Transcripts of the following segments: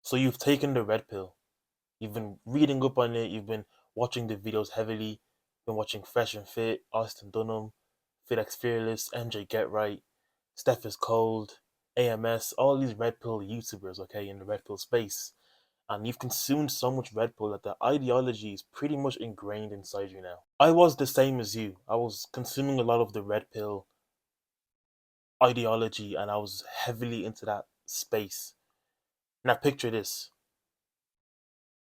So you've taken the red pill. You've been reading up on it. You've been watching the videos heavily. Been watching Fresh and Fit, Austin Dunham, FitX Fearless, MJ Get Right, Steph is Cold, AMS, all these red pill YouTubers, okay, in the red pill space. And you've consumed so much red pill that the ideology is pretty much ingrained inside you now. I was the same as you. I was consuming a lot of the red pill ideology and I was heavily into that space. Now picture this.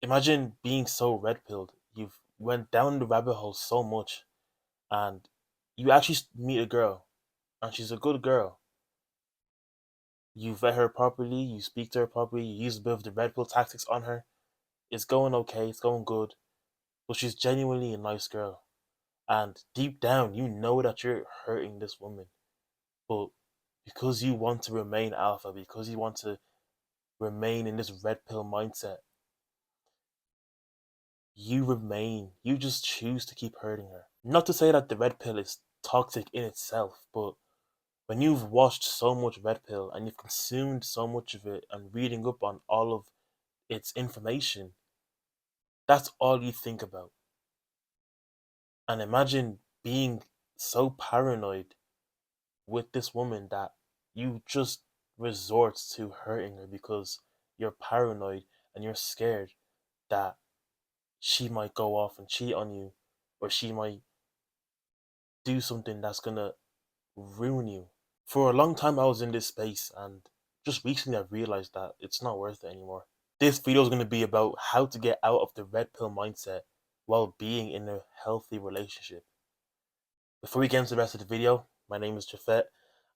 Imagine being so red pilled. You've went down the rabbit hole so much and you actually meet a girl and she's a good girl. You vet her properly, you speak to her properly, you use a bit of the red pill tactics on her. It's going okay, it's going good, but she's genuinely a nice girl. And deep down, you know that you're hurting this woman. But because you want to remain alpha, because you want to remain in this red pill mindset, you just choose to keep hurting her. Not to say that the red pill is toxic in itself, but when you've watched so much red pill and you've consumed so much of it and reading up on all of its information, that's all you think about. And imagine being so paranoid with this woman that you just resort to hurting her because you're paranoid and you're scared that she might go off and cheat on you or she might do something that's gonna ruin you. For a long time I was in this space and just recently I realized that it's not worth it anymore. This video is going to be about how to get out of the red pill mindset while being in a healthy relationship. Before we get into the rest of the video, my name is Jafet.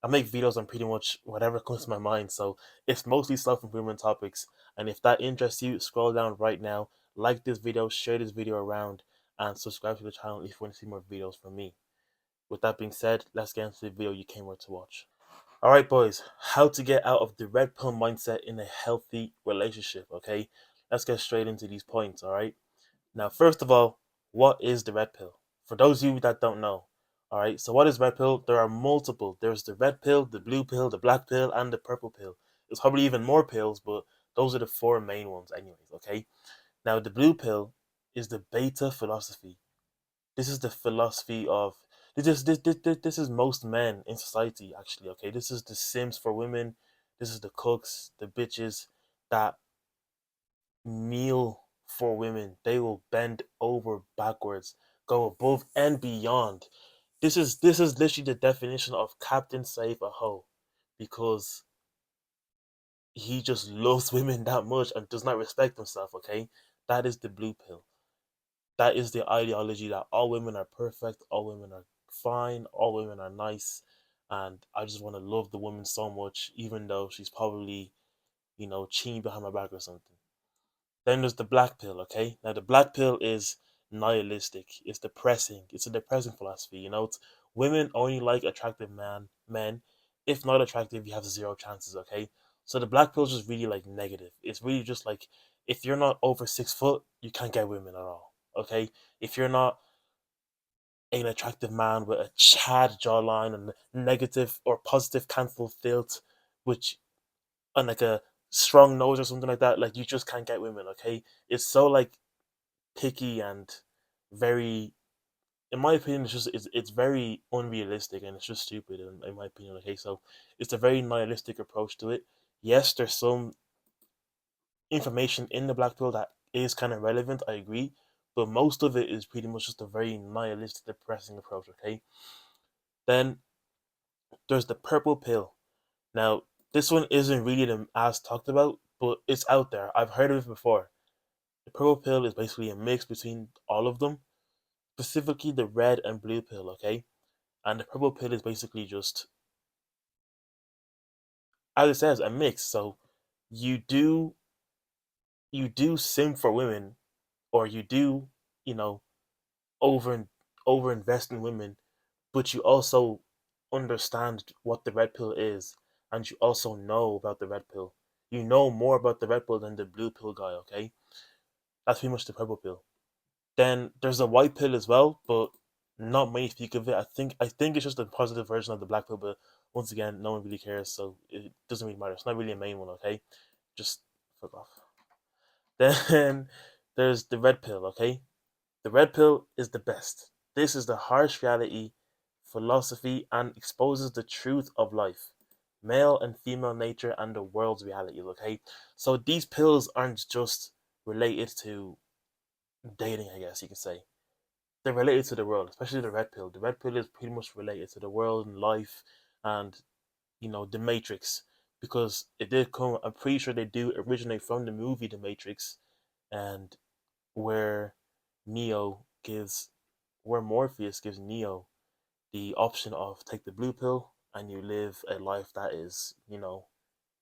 I make videos on pretty much whatever comes to my mind, so it's mostly self-improvement topics. And if that interests you, scroll down right now, like this video, share this video around, and subscribe to the channel if you want to see more videos from me. With that being said, let's get into the video you came here to watch. Alright boys, how to get out of the red pill mindset in a healthy relationship, okay? Let's get straight into these points, alright? Now, first of all, what is the red pill? For those of you that don't know, alright, so what is red pill? There are multiple. There's the red pill, the blue pill, the black pill, and the purple pill. There's probably even more pills, but those are the four main ones anyways, okay? Now, the blue pill is the beta philosophy. This is the philosophy of this is most men in society actually, okay? This is the sims for women, this is the cooks, the bitches that kneel for women. They will bend over backwards, go above and beyond. This is literally the definition of Captain Save a Hoe, because he just loves women that much and does not respect himself, okay? That is the blue pill. That is the ideology that all women are perfect, all women are fine, all women are nice, and I just want to love the woman so much, even though she's probably, cheating behind my back or something. Then there's the black pill, okay? Now the black pill is nihilistic. It's depressing. It's a depressing philosophy. It's women only like attractive men. If not attractive, you have zero chances, okay? So the black pill is just really like negative. It's really just like if you're not over 6 foot, you can't get women at all. Okay? If you're not an attractive man with a Chad jawline and negative or positive cancel tilt, which and like a strong nose or something like that, like you just can't get women, okay? It's so like picky and very, in my opinion, it's very unrealistic and it's just stupid in my opinion, okay? So it's a very nihilistic approach to it. Yes, there's some information in the black pill that is kind of relevant, I agree, but most of it is pretty much just a very nihilistic, depressing approach, okay? Then there's the purple pill. Now, this one isn't really as talked about, but it's out there. I've heard of it before. The purple pill is basically a mix between all of them, specifically the red and blue pill, okay? And the purple pill is basically just, as it says, a mix. So you do you do sim for women, or you do, you know, over over invest in women, but you also understand what the red pill is, and you also know about the red pill. You know more about the red pill than the blue pill guy, okay? That's pretty much the purple pill. Then there's a white pill as well, but not many speak of it. I think it's just a positive version of the black pill, but once again, no one really cares, so it doesn't really matter. It's not really a main one, okay? Just fuck off. Then there's the red pill, okay? The red pill is the best. This is the harsh reality, philosophy, and exposes the truth of life, male and female nature, and the world's realities, okay? So these pills aren't just related to dating, I guess you can say. They're related to the world, especially the red pill. The red pill is pretty much related to the world and life and, the Matrix. Because it did come, I'm pretty sure they do originate from the movie The Matrix, and where Neo gives, where Morpheus gives Neo the option of take the blue pill and you live a life that is, you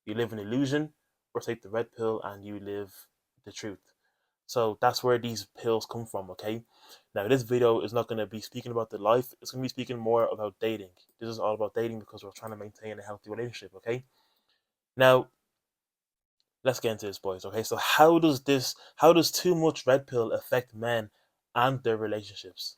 live an illusion, or take the red pill and you live the truth. So that's where these pills come from, okay? Now, this video is not going to be speaking about the life, it's going to be speaking more about dating. This is all about dating because we're trying to maintain a healthy relationship, okay? Now, let's get into this, boys, okay? So, how does too much red pill affect men and their relationships?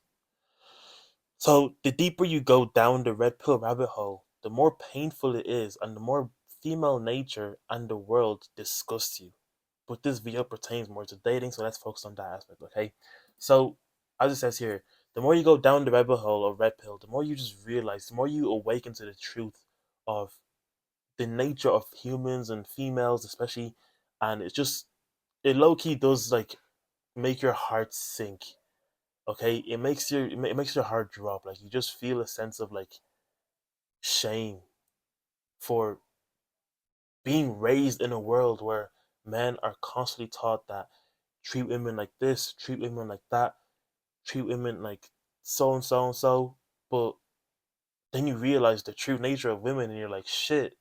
So the deeper you go down the red pill rabbit hole, the more painful it is and the more female nature and the world disgust you. But this video pertains more to dating, so let's focus on that aspect, okay? So, as it says here, the more you go down the rabbit hole of red pill, the more you just realize, the more you awaken to the truth of the nature of humans and females, especially, and it low key does like make your heart sink, okay? It makes your heart drop. Like you just feel a sense of like shame for being raised in a world where men are constantly taught that treat women like this, treat women like that, treat women like so and so and so. But then you realize the true nature of women and you're like, shit,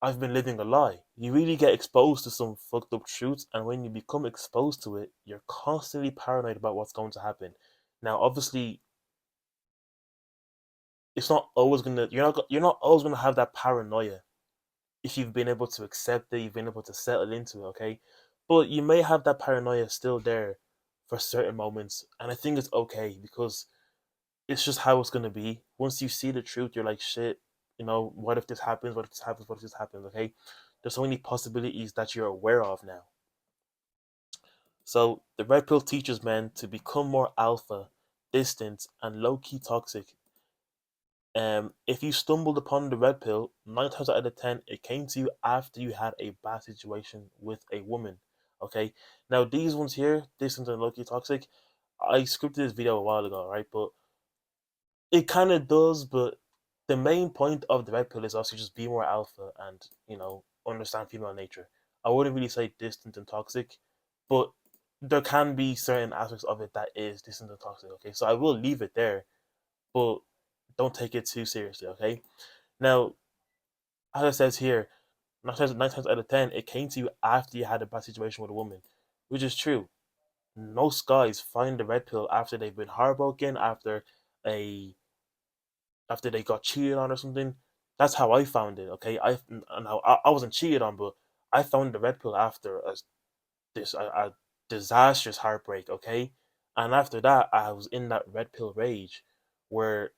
I've been living a lie. You really get exposed to some fucked up truths, and when you become exposed to it, you're constantly paranoid about what's going to happen. Now, obviously, it's not always gonna you're not always gonna have that paranoia if you've been able to accept it, you've been able to settle into it, okay? But you may have that paranoia still there for certain moments, and I think it's okay because it's just how it's gonna be. Once you see the truth, you're like, shit, what if this happens? What if this happens? What if this happens? Okay? There's so many possibilities that you're aware of now. So the red pill teaches men to become more alpha, distant, and low key toxic. If you stumbled upon the red pill, 9 times out of 10, it came to you after you had a bad situation with a woman. Okay, now these ones here, distant and low key toxic, I scripted this video a while ago, right? But it kind of does, but the main point of the red pill is also just be more alpha and understand female nature. I wouldn't really say distant and toxic, but there can be certain aspects of it that is distant and toxic. Okay, so I will leave it there, but don't take it too seriously. Okay, now as it says here, 9 times out of 10, it came to you after you had a bad situation with a woman, which is true. Most guys find the red pill after they've been heartbroken, a after they got cheated on or something. That's how I found it. Okay, I wasn't cheated on, but I found the red pill after a disastrous heartbreak. Okay, and after that, I was in that red pill rage, where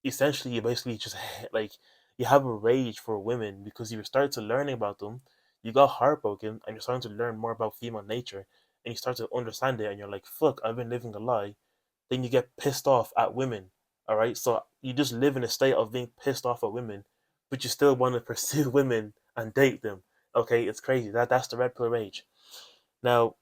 essentially you basically just like you have a rage for women because you start to learning about them. You got heartbroken, and you're starting to learn more about female nature, and you start to understand it, and you're like, "Fuck, I've been living a lie." Then you get pissed off at women. All right, so you just live in a state of being pissed off at women, but you still want to pursue women and date them. Okay, it's crazy. That's the red pill rage. Now,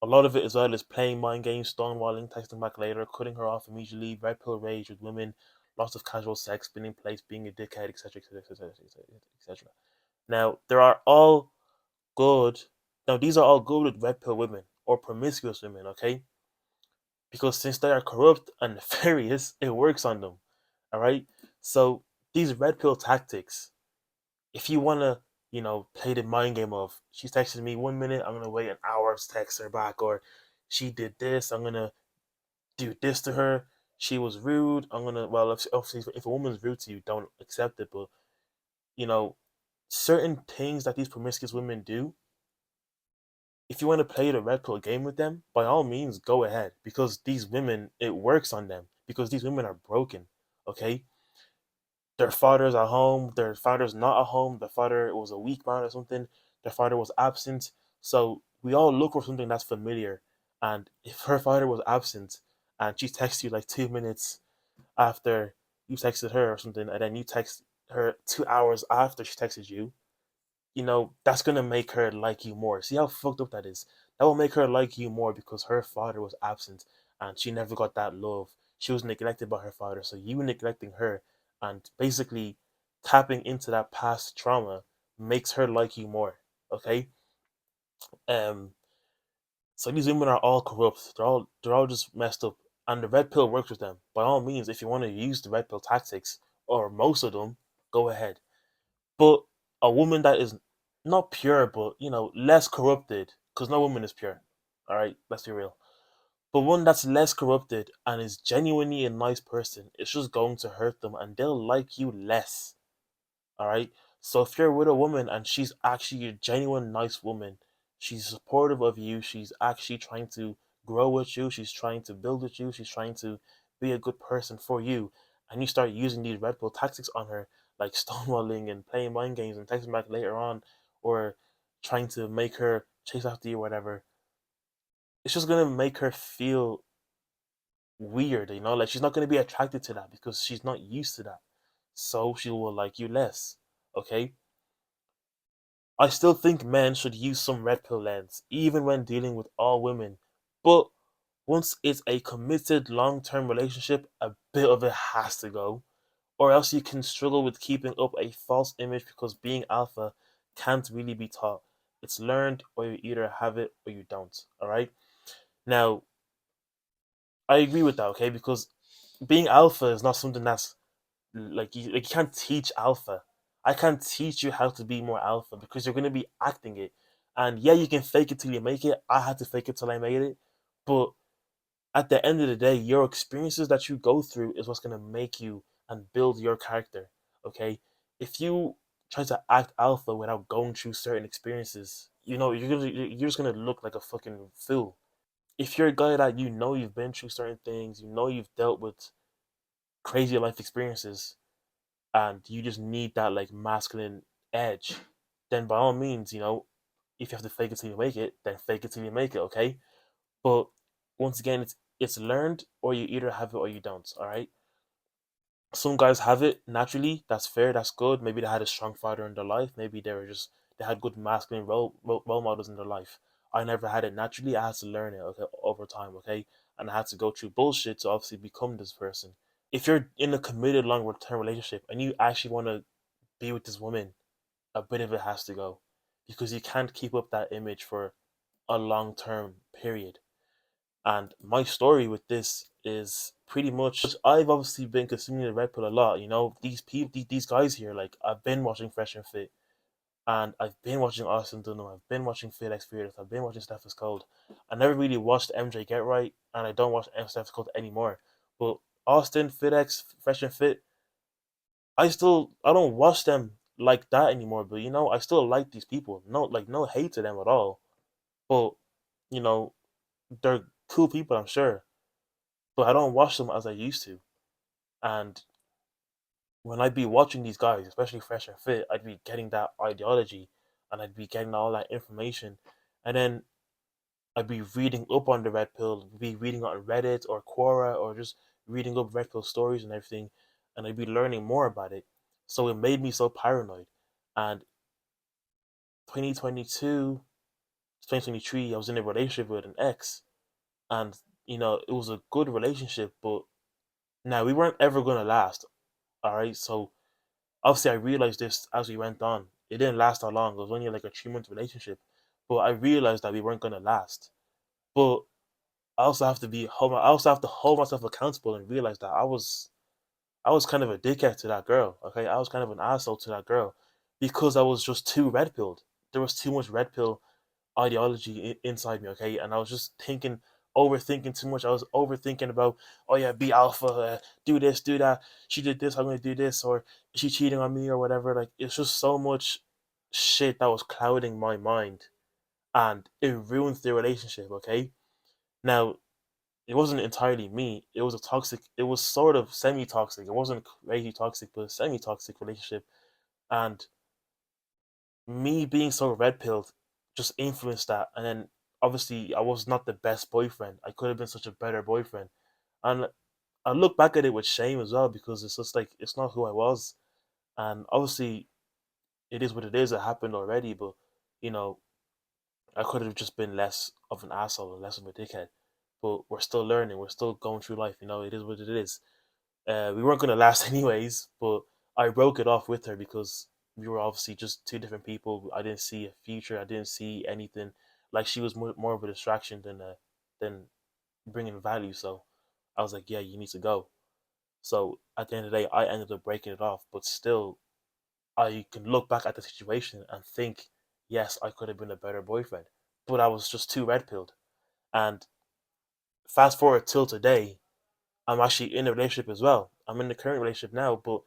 a lot of it as well is playing mind games, stonewalling, texting back later, cutting her off immediately, red pill rage with women, lots of casual sex, spinning plates, being a dickhead, etc., etc., etc., etc. Now, there are all good. Now, these are all good with red pill women or promiscuous women, okay? Because since they are corrupt and nefarious, it works on them. All right. So these red pill tactics, if you wanna, play the mind game of she's texting me 1 minute, I'm gonna wait an hour to text her back, or she did this, I'm gonna do this to her. She was rude. I'm gonna if a woman's rude to you, don't accept it. But you know, certain things that these promiscuous women do, if you want to play the red pill game with them, by all means, go ahead. Because these women, it works on them. Because these women are broken. Okay, their father's at home. Their father's not at home. Their father was a weak man or something. their father was absent. So we all look for something that's familiar. And if her father was absent and she texts you like 2 minutes after you texted her or something, and then you text her 2 hours after she texted you, that's gonna make her like you more. See how fucked up that is? That will make her like you more because her father was absent and she never got that love. She was neglected by her father, so you neglecting her and basically tapping into that past trauma makes her like you more. Okay? Um so these women are all corrupt. They're all just messed up. And the red pill works with them. By all means, if you want to use the red pill tactics, or most of them, go ahead. But a woman that is not pure, but less corrupted, because no woman is pure. All right, let's be real. But one that's less corrupted and is genuinely a nice person, it's just going to hurt them, and they'll like you less. All right. So if you're with a woman and she's actually a genuine nice woman, she's supportive of you, she's actually trying to grow with you, she's trying to build with you, she's trying to be a good person for you, and you start using these red pill tactics on her, like stonewalling and playing mind games and texting back later on, or trying to make her chase after you or whatever, it's just gonna make her feel weird, like she's not gonna be attracted to that because she's not used to that. So she will like you less. Okay? I still think men should use some red pill lens, even when dealing with all women. But once it's a committed long term relationship, a bit of it has to go. Or else you can struggle with keeping up a false image because being alpha can't really be taught. It's learned, or you either have it or you don't. Alright? Now, I agree with that, okay? Because being alpha is not something that's like you can't teach alpha. I can't teach you how to be more alpha because you're gonna be acting it. And yeah, you can fake it till you make it. I had to fake it till I made it. But at the end of the day, your experiences that you go through is what's gonna make you and build your character. Okay? If you try to act alpha without going through certain experiences, you're just gonna look like a fucking fool. If you're a guy that you've been through certain things, you've dealt with crazy life experiences, and you just need that like masculine edge, then by all means, if you have to fake it till you make it, then fake it till you make it, okay? But once again, it's learned, or you either have it or you don't, all right? Some guys have it naturally. That's fair. That's good. Maybe they had a strong father in their life. Maybe they had good masculine role models in their life. I never had it naturally. I had to learn it, okay, over time, okay, and I had to go through bullshit to obviously become this person. If you're in a committed long term relationship and you actually want to be with this woman, a bit of it has to go because you can't keep up that image for a long term period. And my story with this is pretty much I've obviously been consuming the red pill a lot. These people, these guys here, like I've been watching Fresh and Fit, and I've been watching Austin Dunham, I've been watching Felix Fearless, I've been watching Steph is Cold. I never really watched MJ Get Right, and I don't watch Steph is Cold anymore. But Austin, FitX, Fresh and Fit, I don't watch them like that anymore. But I still like these people. No hate to them at all. But you know, they're cool people, I'm sure. But I don't watch them as I used to. And when I'd be watching these guys, especially Fresh and Fit, I'd be getting that ideology and I'd be getting all that information. And then I'd be reading up on the red pill, be reading on Reddit or Quora or just reading up red pill stories and everything, and I'd be learning more about it. So it made me so paranoid. And 2022, 2023, I was in a relationship with an ex, and it was a good relationship, but now we weren't ever gonna last. All right, so obviously I realized this as we went on. It didn't last that long. It was only like a 3 month relationship, but I realized that we weren't gonna last. But I also have to hold myself accountable and realize that I was kind of a dickhead to that girl. Okay, I was kind of an asshole to that girl because I was just too red pilled. There was too much red pill ideology inside me. Okay, and I was just overthinking too much. I was overthinking about, oh yeah, be alpha, do this, do that. She did this, I'm gonna do this, or is she cheating on me or whatever. Like it's just so much shit that was clouding my mind, and it ruined the relationship. Okay, now it wasn't entirely me. It was a toxic. It was sort of semi-toxic. It wasn't crazy toxic, but a semi-toxic relationship. And Me being so red pilled just influenced that, and then obviously I was not the best boyfriend. I could have been such a better boyfriend, and I look back at it with shame as well because it's just like it's not who I was, and obviously it is what it is. It happened already, but you know I could have just been less of an asshole and less of a dickhead. But we're still learning. We're still going through life. It is what it is. We weren't gonna last anyways, but I broke it off with her because we were obviously just two different people. I didn't see a future. I didn't see anything. Like she was more of a distraction than bringing value. So I was like, yeah, you need to go. So at the end of the day, I ended up breaking it off. But still, I can look back at the situation and think, yes, I could have been a better boyfriend, but I was just too red pilled. And fast forward till today, I'm actually in a relationship as well. I'm in the current relationship now, but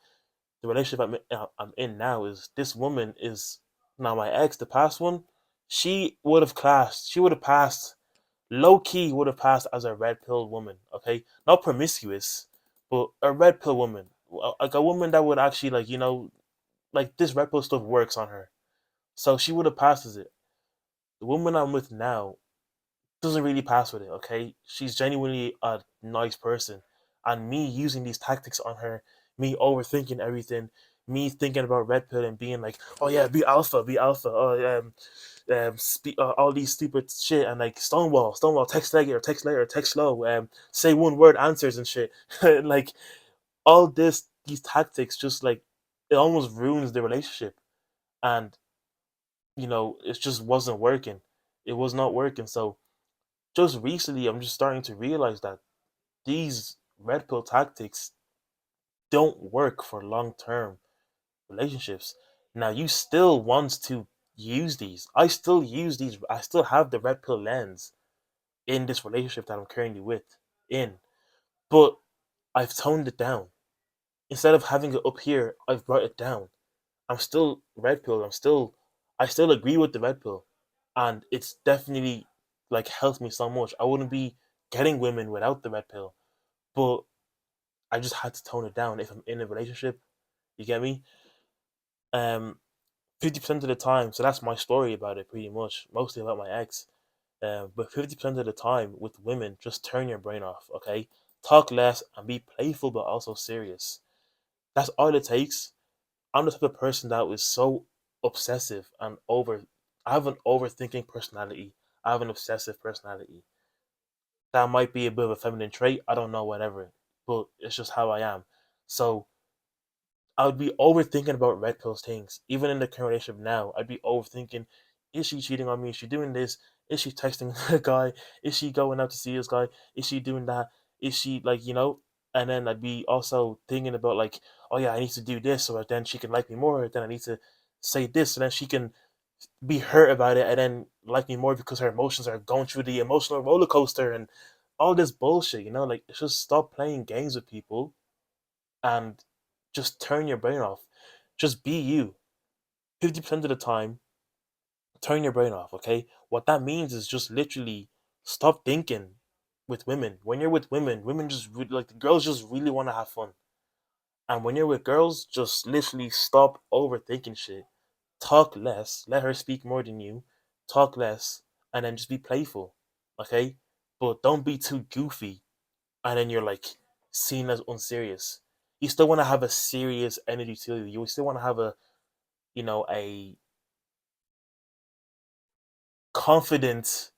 the relationship I'm in now is this woman is now my ex, the past one. She would have classed. She would have passed. Low key would have passed as a red pill woman. Okay, not promiscuous, but a red pill woman, like a woman that would actually like this red pill stuff works on her. So she would have passed as it. The woman I'm with now doesn't really pass with it, okay? She's genuinely a nice person. And me using these tactics on her, me overthinking everything, me thinking about red pill and being like, oh yeah, be alpha, all these stupid shit, and like Stonewall, text later, text slow, say one word answers and shit. Like all these tactics just like it almost ruins the relationship. And it just wasn't working. It was not working. So just recently, I'm just starting to realize that these red pill tactics don't work for long term relationships. Now, you still want to use these. I still use these. I still have the red pill lens in this relationship that I'm currently in, but I've toned it down. Instead of having it up here, I've brought it down. I'm still red pill. I still agree with the red pill, and it's definitely like helped me so much. I wouldn't be getting women without the red pill, but I just had to tone it down if I'm in a relationship. You get me? 50% of the time, so that's my story about it, pretty much, mostly about my ex. But 50% of the time with women, just turn your brain off. Okay, talk less and be playful, but also serious. That's all it takes. I'm the type of person that is so obsessive and over. I have an overthinking personality. I have an obsessive personality. That might be a bit of a feminine trait. I don't know, whatever. But it's just how I am. So I would be overthinking about red pills things. Even in the current relationship now, I'd be overthinking: is she cheating on me? Is she doing this? Is she texting a guy? Is she going out to see this guy? Is she doing that? Is she like? And then I'd be also thinking about like, oh yeah, I need to do this so that then she can like me more. Then I need to say this so then she can be hurt about it and then like me more because her emotions are going through the emotional roller coaster and all this bullshit. Like just stop playing games with people and just turn your brain off. Just be you. 50% of the time, turn your brain off, okay? What that means is just literally stop thinking with women. When you're with women, women just like the girls just really want to have fun. And when you're with girls, just literally stop overthinking shit. Talk less, let her speak more than you. Talk less, and then just be playful, okay? But don't be too goofy, and then you're like seen as unserious. You still want to have a serious energy to you. You still want to have a confident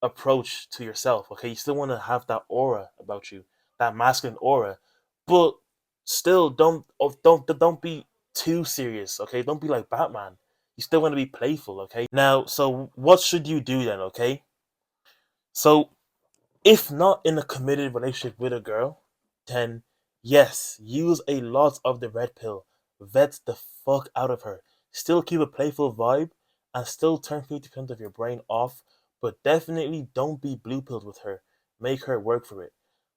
approach to yourself. Okay, you still want to have that aura about you, that masculine aura, but still don't be too serious. Okay, don't be like Batman. You still want to be playful. Okay, now so what should you do then? Okay, so if not in a committed relationship with a girl, then yes, use a lot of the red pill. Vet the fuck out of her. Still keep a playful vibe and still turn 50% of your brain off, but definitely don't be blue pilled with her. Make her work for it.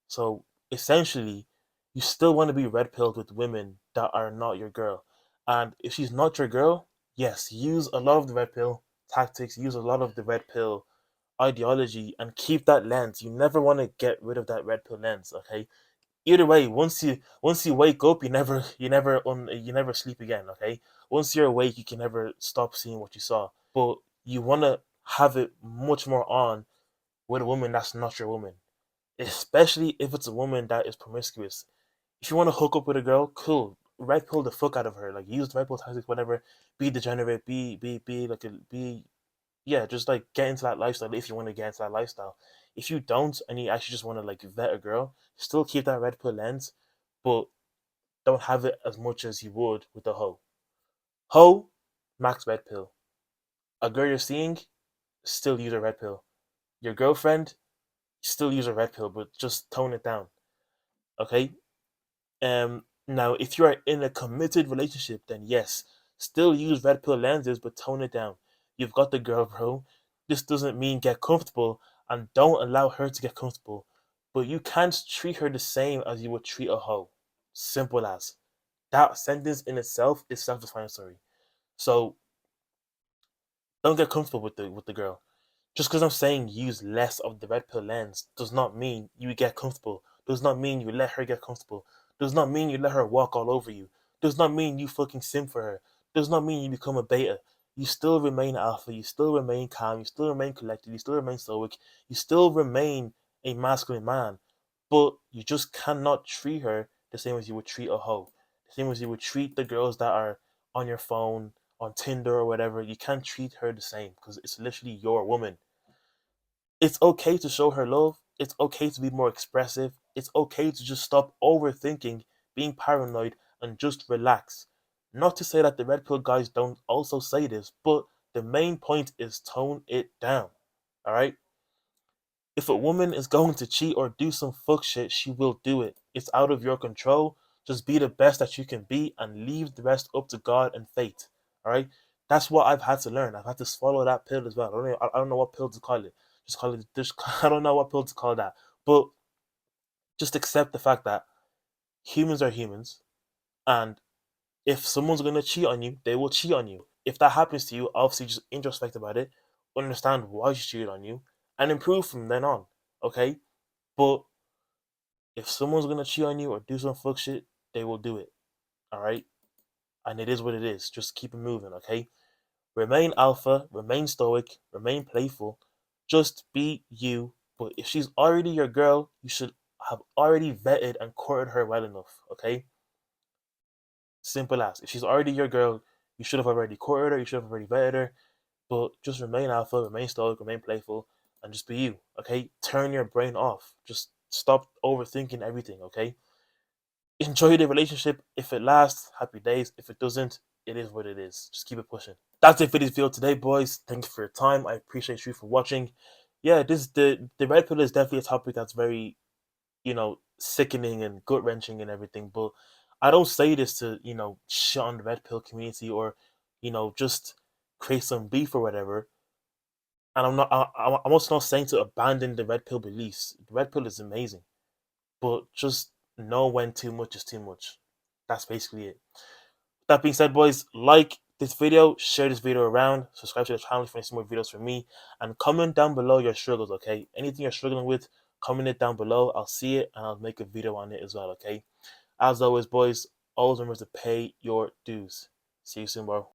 So essentially, you still want to be red pilled with women that are not your girl. And if she's not your girl, yes, use a lot of the red pill tactics, use a lot of the red pill ideology and keep that lens. You never want to get rid of that red pill lens, okay? Either way, once you wake up, you never sleep again, okay? Once you're awake, you can never stop seeing what you saw. But you want to have it much more on with a woman that's not your woman, especially if it's a woman that is promiscuous. If you want to hook up with a girl, cool. Red pill the fuck out of her. Like use the red pill tactics, whatever. Be degenerate. Be like a be. Yeah, just like get into that lifestyle if you want to get into that lifestyle. If you don't and you actually just want to like vet a girl, still keep that red pill lens, but don't have it as much as you would with the hoe. Hoe, max red pill. A girl you're seeing, still use a red pill. Your girlfriend, still use a red pill, but just tone it down. Okay? Now if you are in a committed relationship, then yes, still use red pill lenses, but tone it down. You've got the girl, bro. This doesn't mean get comfortable and don't allow her to get comfortable. But you can't treat her the same as you would treat a hoe. Simple as. That sentence in itself is self-explanatory. So don't get comfortable with the girl. Just because I'm saying use less of the red pill lens does not mean you get comfortable. Does not mean you let her get comfortable. Does not mean you let her walk all over you. Does not mean you fucking sim for her. Does not mean you become a beta. You still remain alpha. You still remain calm. You still remain collected. You still remain stoic. You still remain a masculine man. But you just cannot treat her the same as you would treat a hoe. The same as you would treat the girls that are on your phone, on Tinder or whatever. You can't treat her the same because it's literally your woman. It's okay to show her love. It's okay to be more expressive. It's okay to just stop overthinking, being paranoid, and just relax. Not to say that the red pill guys don't also say this, but the main point is tone it down. Alright? If a woman is going to cheat or do some fuck shit, she will do it. It's out of your control. Just be the best that you can be and leave the rest up to God and fate. Alright? That's what I've had to learn. I've had to swallow that pill as well. I don't know what pill to call it. Just call it. Just, I don't know what pill to call that. But just accept the fact that humans are humans, and if someone's gonna cheat on you, they will cheat on you. If that happens to you, obviously just introspect about it, understand why she cheated on you, and improve from then on. Okay, but if someone's gonna cheat on you or do some fuck shit, they will do it. All right, and it is what it is. Just keep it moving. Okay, remain alpha, remain stoic, remain playful. Just be you. But if she's already your girl, you should have already vetted and courted her well enough. Okay, simple as. If she's already your girl, you should have already courted her. You should have already vetted her. But just remain alpha, remain stoic, remain playful, and just be you. Okay, turn your brain off. Just stop overthinking everything. Okay, enjoy the relationship. If it lasts, happy days. If it doesn't, it is what it is. Just keep it pushing. That's it for this video today, boys. Thank you for your time. I appreciate you for watching. Yeah, this the red pill is definitely a topic that's very, sickening and gut wrenching and everything. But I don't say this to, shit on the red pill community or, just create some beef or whatever. And I'm also not saying to abandon the red pill beliefs. The red pill is amazing, but just know when too much is too much. That's basically it. That being said, boys, like this video, share this video around, subscribe to the channel if you want to see more videos from me, and comment down below your struggles, okay? Anything you're struggling with, comment it down below. I'll see it and I'll make a video on it as well, okay? As always, boys, always remember to pay your dues. See you soon, bro.